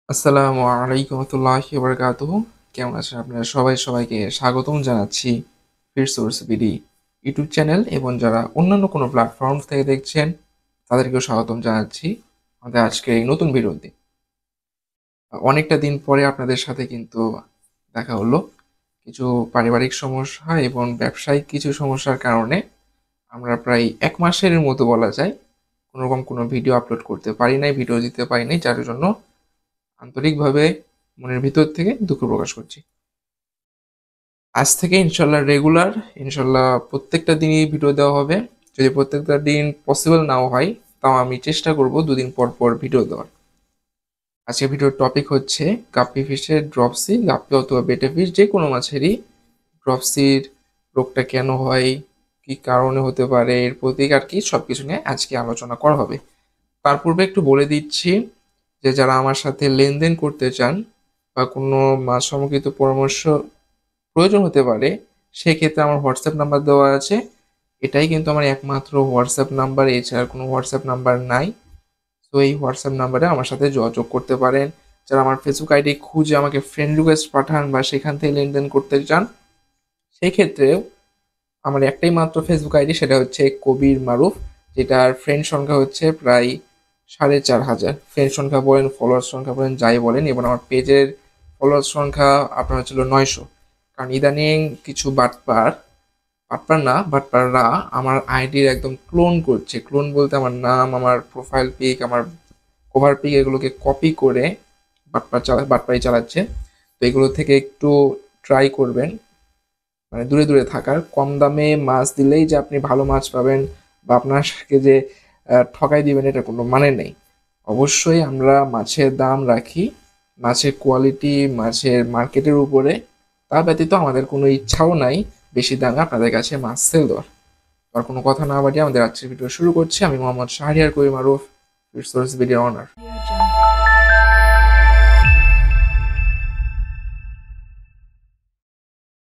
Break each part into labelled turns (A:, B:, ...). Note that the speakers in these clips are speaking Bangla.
A: আসসালামু আলাইকুম রহমতুল্লাহি ওয়া বারাকাতুহু। কেমন আছেন আপনারা সবাই? সবাইকে স্বাগতম জানাচ্ছি ফিরসোর্স বিডি ইউটিউব চ্যানেল এবং যারা অন্যান্য কোনো প্ল্যাটফর্ম থেকে দেখছেন তাদেরকেও স্বাগতম জানাচ্ছি আমাদের আজকের এই নতুন ভিডিওতে। অনেকটা দিন পরে আপনাদের সাথে কিন্তু দেখা হলো। কিছু পারিবারিক সমস্যা এবং ব্যবসায়িক কিছু সমস্যার কারণে আমরা প্রায় ১ মাসের মতো বলা যায় কোনোরকম কোনো ভিডিও আপলোড করতে পারি নাই, ভিডিও দিতে পারি নাই। যার জন্য আন্তরিকভাবে মনের ভিতর থেকে দুঃখ প্রকাশ করছি। আজ থেকে ইনশাল্লাহ রেগুলার, ইনশাল্লাহ প্রত্যেকটা দিনই ভিডিও দেওয়া হবে। যদি প্রত্যেকটা দিন পসিবল নাও হয়, তাও আমি চেষ্টা করব ২ দিন পর পর ভিডিও দেওয়ার। আজকে ভিডিওর টপিক হচ্ছে গাপ্পি ফিশের ড্রপসি, গাপ্পি অথবা বেটে ফিশ যে কোনো মাছেরই ড্রপসির রোগটা কেন হয়, কি কারণে হতে পারে, এর প্রতিকার কি, সবকিছু নিয়ে আজকে আলোচনা করা হবে। তার পূর্বে একটু বলে দিচ্ছি যে যারা আমার সাথে লেনদেন করতে চান বা কোনো মাছ সম্পর্কিত পরামর্শ প্রয়োজন হতে পারে, সেক্ষেত্রে আমার হোয়াটসঅ্যাপ নাম্বার দেওয়া আছে। এটাই কিন্তু আমার একমাত্র হোয়াটসঅ্যাপ নাম্বার, এছাড়া কোনো হোয়াটসঅ্যাপ নাম্বার নাই। তো এই হোয়াটসঅ্যাপ নাম্বারে আমার সাথে যোগাযোগ করতে পারেন। যারা আমার ফেসবুক আইডি খুঁজে আমাকে ফ্রেন্ড রিকোয়েস্ট পাঠান বা সেখান থেকে লেনদেন করতে চান, সেই ক্ষেত্রেও আমার একটাই মাত্র ফেসবুক আইডি, সেটা হচ্ছে কবির মারুফ, যেটার ফ্রেন্ড সংখ্যা হচ্ছে প্রায় ৪,৫০০। ফ্রেন্ড সংখ্যা বলেন, ফলোয়ার সংখ্যা বলেন, যাই বলেন, এবং আমার পেজের ফলোয়ার সংখ্যা আপনার হচ্ছিল ৯০০। কারণ ইদানিং কিছু বাটপাররা আমার আইডির একদম ক্লোন করছে। ক্লোন বলতে আমার নাম, আমার প্রোফাইল পিক, আমার কভার পিক এগুলোকে কপি করে বাটপারি চালাচ্ছে। তো এগুলো থেকে একটু ট্রাই করবেন, মানে দূরে দূরে থাকার। কম দামে মাছ দিলেই যে আপনি ভালো মাছ পাবেন বা আপনাকে যে ঠকাই দিবেন, এটা কোনো মানে নেই। অবশ্যই আমরা মাছের দাম রাখি, মাছের কোয়ালিটি, মাছের মার্কেটের উপরে। তা ব্যতীত আমাদের কোনো ইচ্ছাও নাই বেশি দামে আপনাদের কাছে মাছ সেল দেওয়ার। আর কোনো কথা না বাড়িয়ে আমাদের আজকের ভিডিও শুরু করছি। আমি মোহাম্মদ শাহরিয়ার কবির মারুফ, রিসোর্স ভিডিও অনার।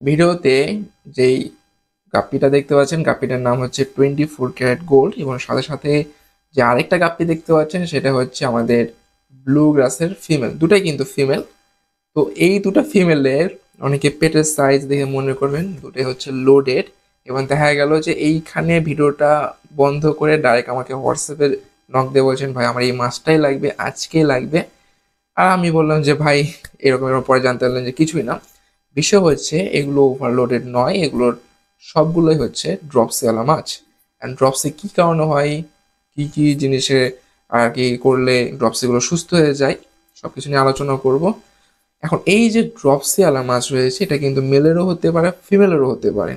A: ভিডিওতে যেই গাপ্পিটা দেখতে পাচ্ছেন, গাপ্পিটার নাম হচ্ছে 24 ক্যারেট গোল্ড, এবং সাথে সাথে যে আরেকটা গাপ্পি দেখতে পাচ্ছেন সেটা হচ্ছে আমাদের ব্লু গ্রাসের ফিমেল। দুটাই কিন্তু ফিমেল। তো এই দুটা ফিমেলের অনেকে পেটের সাইজ দেখে মনে করবেন দুটাই হচ্ছে লোডেড, এবং দেখা গেল যে এইখানে ভিডিওটা বন্ধ করে ডাইরেক্ট আমাকে হোয়াটসঅ্যাপে নক দিয়ে বলছেন, ভাই আমার এই মাছটাই লাগবে, আজকে লাগবে। আর আমি বললাম যে ভাই এরকম এরকম, পরে জানতে পারলেন যে কিছুই না। বিষয় হচ্ছে এগুলো ওভারলোডেড নয়, এগুলোর সবগুলোই হচ্ছে ড্রপসিওয়ালা মাছ। অ্যান্ড ড্রপসি কী কারণে হয়, কি কি জিনিসে আর কি করলে ড্রপসিগুলো সুস্থ হয়ে যায়, সব কিছু নিয়ে আলোচনা করব। এখন এই যে ড্রপসিওয়ালা মাছ রয়েছে, এটা কিন্তু মেলেরও হতে পারে, ফিমেলেরও হতে পারে।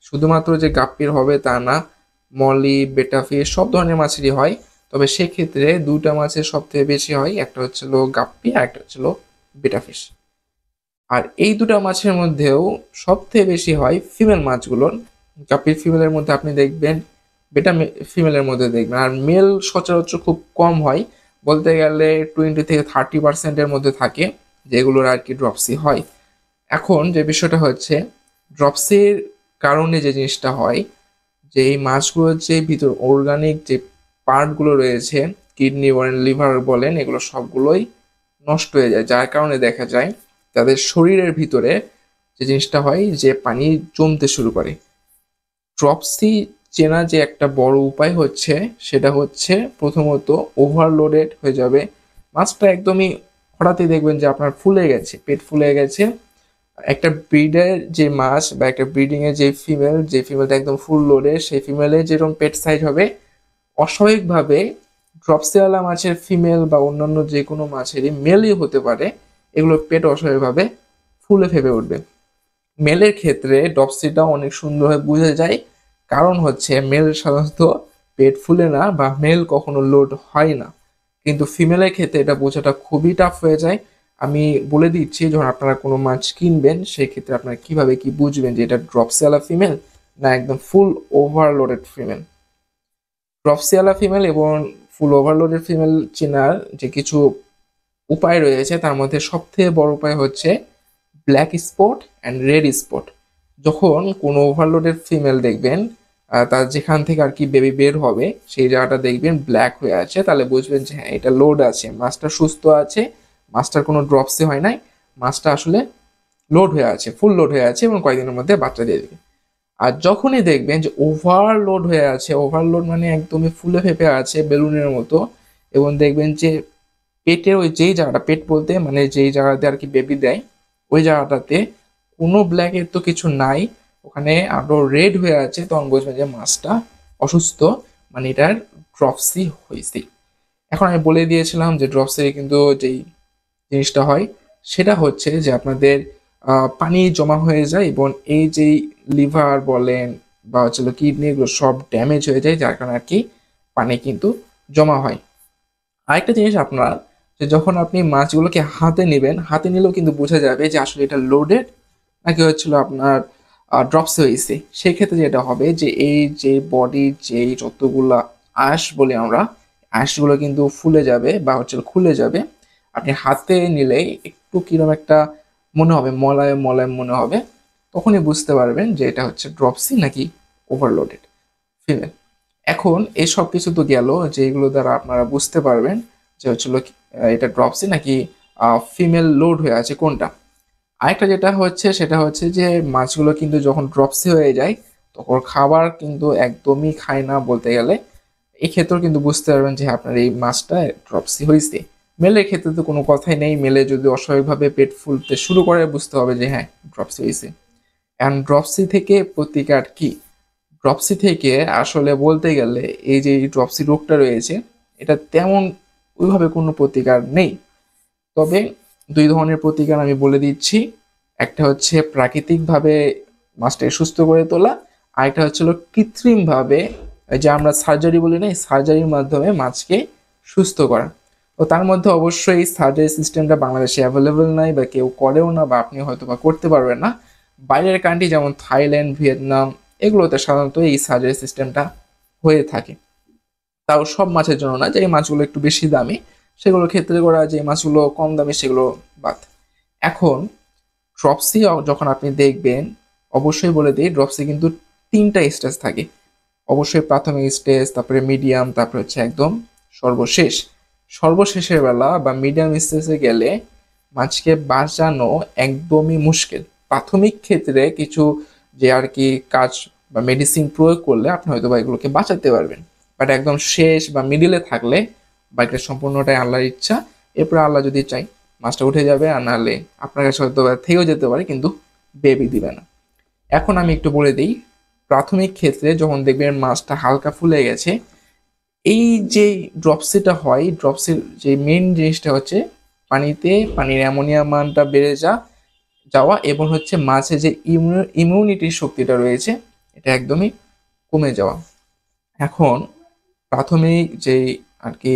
A: শুধুমাত্র যে গাপ্পির হবে তা না, মলি, বেটা ফিশ সব ধরনের মাছেরই হয়। তবে সেক্ষেত্রে দুটা মাছের সব থেকে বেশি হয়, একটা হচ্ছিল গাপ্পি আর একটা হচ্ছিল বেটা ফিশ। আর এই দুটা মাছের মধ্যেও সব থেকে বেশি হয় ফিমেল মাছগুলোর। গাপ্পির ফিমেলের মধ্যে আপনি দেখবেন, বেটা ফিমেলের মধ্যে দেখবেন, আর মেল সচরাচর খুব কম হয়। বলতে গেলে 20 থেকে 30% মধ্যে থাকে যেগুলোর আর কি ড্রপসি হয়। এখন যে বিষয়টা হচ্ছে, ড্রপসির কারণে যে জিনিসটা হয়, যে এই মাছগুলোর যে ভিতর অর্গানিক যে পার্টগুলো রয়েছে, কিডনি বলেন, লিভার বলেন, এগুলো সবগুলোই নষ্ট হয়ে যায়। যার কারণে দেখা যায় তাদের শরীরের ভিতরে যে জিনিসটা হয়, যে পানি জমতে শুরু করে। ড্রপসি চেনা যে একটা বড় উপায় হচ্ছে, সেটা হচ্ছে প্রথমত ওভারলোডেড হয়ে যাবে মাছটা। একদমই হঠাৎই দেখবেন যে আপনার ফুলে গেছে, পেট ফুলে গেছে। একটা ব্রিডের যে মাছ বা একটা ব্রিডিং এর যে ফিমেলটা একদম ফুল লোডে, সেই ফিমেলের যেরকম পেট সাইজ হবে, অস্বাভাবিকভাবে ড্রপসিওয়ালা মাছের ফিমেল বা অন্যান্য যে কোনো মাছেরই মেলই হতে পারে, এগুলোর পেট অস্বাভাবিকভাবে ফুলে ফেপে উঠবে। মেলের ক্ষেত্রে ড্রপসিটা অনেক সুন্দরভাবে বোঝা যায়। কারণ হচ্ছে মেল সাধারণত পেট ফুলে না বা মেল কখনো লোড হয় না, কিন্তু ফিমেলের ক্ষেত্রে এটা বোঝাটা খুবই টাফ হয়ে যায়। আমি বলে দিচ্ছি, যখন আপনারা কোনো মাছ কিনবেন সেই ক্ষেত্রে আপনারা কিভাবে কি বুঝবেন যে এটা ড্রপসিওয়ালা ফিমেল না একদম ফুল ওভারলোডেড ফিমেল। ড্রপসিওয়ালা ফিমেল এবং ফুল ওভারলোডেড ফিমেল চেনার যে কিছু উপায় রয়েছে, তার মধ্যে সবথেকে বড় উপায় হচ্ছে black spot and red spot. যখন কোনো ওভারলোডেড ফিমেল দেখবেন, তার যেখান থেকে আর কি বেবি বের হবে সেই জায়গাটা দেখবেন ব্ল্যাক হয়ে আছে, তাহলে বুঝবেন যে হ্যাঁ এটা লোড আছে, মাছটা সুস্থ আছে মাছটার কোনো ড্রপসি হয় নাই, মাছটা আসলে লোড হয়ে আছে, ফুল লোড হয়ে আছে এবং কয়েকদিনের মধ্যে বাচ্চা দিয়ে দেবে। আর যখনই দেখবেন যে ওভারলোড হয়ে আছে, ওভারলোড মানে একদমই ফুলে ফেপে আছে বেলুনের মতো, এবং দেখবেন যে পেটের ওই যেই জায়গাটা, পেট বলতে মানে যেই জায়গাতে আর কি বেবি দেয়, ওই জায়গাটাতে কোনো ব্ল্যাকের তো কিছু নাই, ওখানে আরো রেড হয়ে আছে, তখন বুঝবেন যে মাছটা অসুস্থ, মানে এটার ড্রপসি হয়েছে। এখন আমি বলে দিয়েছিলাম যে ড্রপসি কিন্তু যেই জিনিসটা হয় সেটা হচ্ছে যে আপনাদের পানি জমা হয়ে যায় এবং এই যেই লিভার বলেন বা হচ্ছে কিডনি, এগুলো সব ড্যামেজ হয়ে যায়, যার কারণে আর কি পানি কিন্তু জমা হয়। আরেকটা জিনিস আপনার, যে যখন আপনি মাছগুলোকে হাতে নেবেন, হাতে নিলেও কিন্তু বোঝা যাবে যে আসলে এটা লোডেড নাকি হচ্ছিল আপনার ড্রপস হয়েছে। সেক্ষেত্রে যেটা হবে যে এই যে বডি যেই যতগুলা আঁশ বলি আমরা, আঁশগুলো কিন্তু ফুলে যাবে বা হচ্ছে খুলে যাবে। আপনি হাতে নিলেই একটু কিরকম একটা মনে হবে, মলায় মলায় মনে হবে, তখনই বুঝতে পারবেন যে এটা হচ্ছে ড্রপসি নাকি ওভারলোডেড ফিমেল। এখন এই সব কিছু তো গেল, যেগুলো দ্বারা আপনারা বুঝতে পারবেন যে হচ্ছিল এটা ড্রপসি নাকি ফিমেল লোড হয়ে আছে কোনটা। আরেকটা যেটা হচ্ছে সেটা হচ্ছে যে মাছগুলো কিন্তু যখন ড্রপসি হয়ে যায় তখন খাবার কিন্তু একদমই খায় না বলতে গেলে। এই ক্ষেত্রেও কিন্তু বুঝতে পারবেন যে আপনার এই মাছটা ড্রপসি হয়েছে। মেলের ক্ষেত্রে তো কোনো কথাই নেই, মেলে যদি অস্বাভাবিকভাবে পেট ফুলতে শুরু করে বুঝতে হবে যে হ্যাঁ ড্রপসি হয়েছে। অ্যান্ড ড্রপসি থেকে প্রতিকার কি? ড্রপসি থেকে আসলে বলতে গেলে এই যে ড্রপসি রোগটা রয়েছে, এটা তেমন ওইভাবে কোনো প্রতিকার নেই। তবে দুই ধরনের প্রতিকার আমি বলে দিচ্ছি। একটা হচ্ছে প্রাকৃতিকভাবে মাছটাকে সুস্থ করে তোলা, আরেকটা হচ্ছিল কৃত্রিমভাবে, যে আমরা সার্জারি বলি না, সার্জারির মাধ্যমে মাছকে সুস্থ করা। তো তার মধ্যে অবশ্যই সার্জারি সিস্টেমটা বাংলাদেশে অ্যাভেলেবেল নাই বা কেউ করেও না, বা আপনি হয়তো বা করতে পারবেন না। বাইরের কান্ট্রি যেমন থাইল্যান্ড, ভিয়েতনাম, এগুলোতে সাধারণত এই সার্জারি সিস্টেমটা হয়ে থাকে। তাও সব মাছের জন্য না, যে মাছগুলো একটু বেশি দামি সেগুলোর ক্ষেত্রে করা, যে মাছগুলো কম দামি সেগুলো বাদ। এখন ড্রপসি যখন আপনি দেখবেন, অবশ্যই বলে দিই ড্রপসি কিন্তু তিনটা স্টেজ থাকে। অবশ্যই প্রাথমিক স্টেজ, তারপরে মিডিয়াম, তারপরে হচ্ছে একদম সর্বশেষ। সর্বশেষের বেলা বা মিডিয়াম স্টেজে গেলে মাছকে বাঁচানো একদমই মুশকিল। প্রাথমিক ক্ষেত্রে কিছু যে আর কি কাজ বা মেডিসিন প্রয়োগ করলে আপনি হয়তো বা এগুলোকে বাঁচাতে পারবেন, বাট একদম শেষ বা মিডিলে থাকলে বাকিটা সম্পূর্ণটাই আল্লাহর ইচ্ছা। এরপরে আল্লাহ যদি চাই মাছটা উঠে যাবে, আর নাহলে আপনার কাছে হয়তো থেকেও যেতে পারে কিন্তু বেবি দিবে না। এখন আমি একটু বলে দিই, প্রাথমিক ক্ষেত্রে যখন দেখবেন মাছটা হালকা ফুলে গেছে, এই যে ড্রপসিটা হয়, ড্রপসির যে মেন জিনিসটা হচ্ছে পানিতে পানির অ্যামোনিয়া মানটা বেড়ে যাওয়া এবং হচ্ছে মাছের যে ইমিউনিটির শক্তিটা রয়েছে এটা একদমই কমে যাওয়া। এখন প্রাথমিক যে আর কি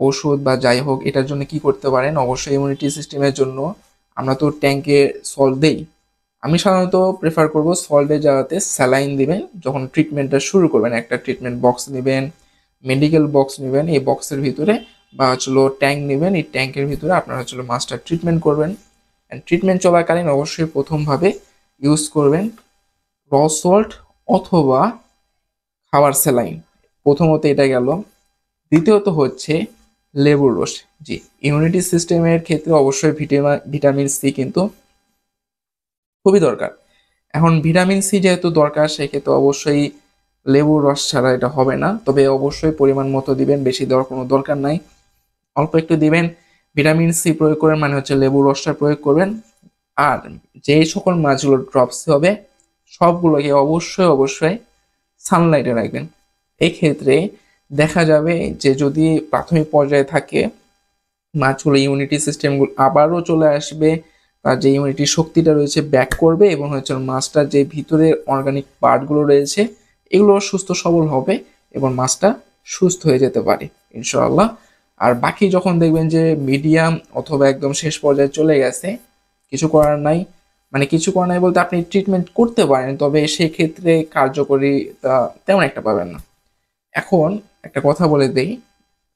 A: ওষুধ বা যাই হোক এটার জন্য কি করতে পারেন, অবশ্যই ইমিউনিটি সিস্টেমের জন্য আমরা তো ট্যাঙ্কে সল্ট দেই। আমি সাধারণত প্রেফার করব সল্টের জায়গাতে স্যালাইন দিবেন যখন ট্রিটমেন্টটা শুরু করবেন। একটা ট্রিটমেন্ট বক্স নেবেন, মেডিকেল বক্স নেবেন, এই বক্সের ভিতরে বা হচ্ছিল ট্যাঙ্ক নেবেন, এই ট্যাঙ্কের ভিতরে আপনারা হচ্ছিল মাছটা ট্রিটমেন্ট করবেন। ট্রিটমেন্ট চলাকালীন অবশ্যই প্রথমভাবে ইউজ করবেন র সল্ট অথবা খাবার স্যালাইন। প্রথমত এটা গেল। দ্বিতীয়ত হচ্ছে লেবুর রস। জি, ইমিউনিটি সিস্টেমের ক্ষেত্রে অবশ্যই ভিটামিন সি কিন্তু খুবই দরকার। এখন ভিটামিন সি যেহেতু দরকার সেক্ষেত্রে অবশ্যই লেবুর রস ছাড়া এটা হবে না, তবে অবশ্যই পরিমাণ মতো দিবেন, বেশি দেওয়ার কোনো দরকার নাই, অল্প একটু দিবেন। ভিটামিন সি প্রয়োগ করেন মানে হচ্ছে লেবুর রসটা প্রয়োগ করবেন। আর যে সকল মাছগুলো ড্রপস হবে সবগুলোকে অবশ্যই অবশ্যই সানলাইটে রাখবেন। এই ক্ষেত্রে দেখা যাবে যে যদি প্রাথমিক পর্যায়ে থাকে মাছগুলো ইমিউনিটি সিস্টেমগুলো আবারও চলে আসবে, তার যে ইমিউনিটি শক্তিটা রয়েছে ব্যাক করবে এবং হচ্ছে মাছটার যে ভিতরে অর্গানিক পার্টগুলো রয়েছে এগুলো সুস্থ সবল হবে এবং মাছটা সুস্থ হয়ে যেতে পারে ইনশাআল্লাহ। আর বাকি যখন দেখবেন যে মিডিয়াম অথবা একদম শেষ পর্যায়ে চলে গেছে, কিছু করার নাই, মানে কিছু করার নাই বলতে আপনি ট্রিটমেন্ট করতে পারেন, তবে সেক্ষেত্রে কার্যকরিতা তেমন একটা পাবেন না। এখন একটা কথা বলে দেই,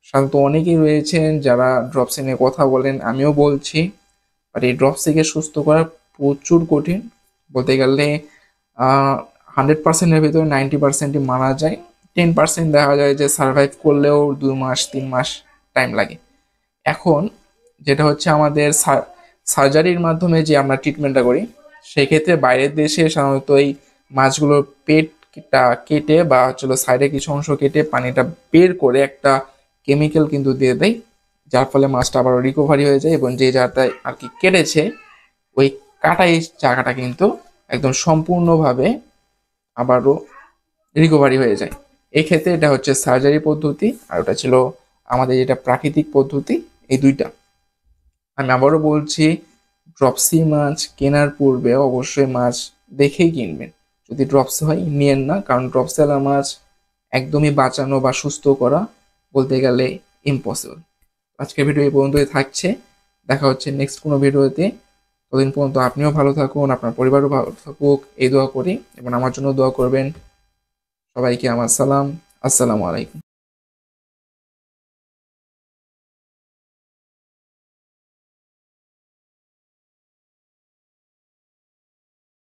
A: সাধারণত অনেকেই রয়েছেন যারা ড্রপসি নিয়ে কথা বলেন, আমিও বলছি, বাট এই ড্রপসিকে সুস্থ করা প্রচুর কঠিন। বলতে গেলে 100%-এর ভিতরে 90%ই মারা যায়, 10% দেখা যায় যে সার্ভাইভ করলেও 2 মাস 3 মাস টাইম লাগে। এখন যেটা হচ্ছে আমাদের সার্জারির মাধ্যমে যে আমরা ট্রিটমেন্টটা করি, সেক্ষেত্রে বাইরের দেশে সাধারণত এই মাছগুলোর পেটটা কেটে বা হচ্ছে সাইডে কিছু অংশ কেটে পানিটা বের করে একটা কেমিক্যাল কিন্তু দিয়ে দেয়, যার ফলে মাছটা আবার রিকভারি হয়ে যায় এবং যে জায়গাটায় আর কি কেটেছে ওই কাটা এই জায়গাটা কিন্তু একদম সম্পূর্ণভাবে আবারও রিকভারি হয়ে যায়। এই ক্ষেত্রে এটা হচ্ছে সার্জারি পদ্ধতি, আর ওটা ছিল আমাদের যেটা প্রাকৃতিক পদ্ধতি, এই দুইটা। আমি আবারও বলছি, ড্রপসি মাছ কেনার পূর্বে অবশ্যই মাছ দেখেই কিনবেন। যদি ড্রপসি হয় নিয়েন না, কারণ ড্রপসিওয়ালা মাছ একদমই বাঁচানো বা সুস্থ করা বলতে গেলে ইম্পসিবল। আজকের ভিডিও এই পর্যন্তই থাকছে, দেখা হচ্ছে নেক্সট কোনো ভিডিওতে। ততদিন পর্যন্ত আপনিও ভালো থাকুন, আপনার পরিবারও ভালো থাকুক এই দোয়া করি, এবং আমার জন্য দোয়া করবেন। সবাইকে আমার সালাম, আসসালামু আলাইকুম।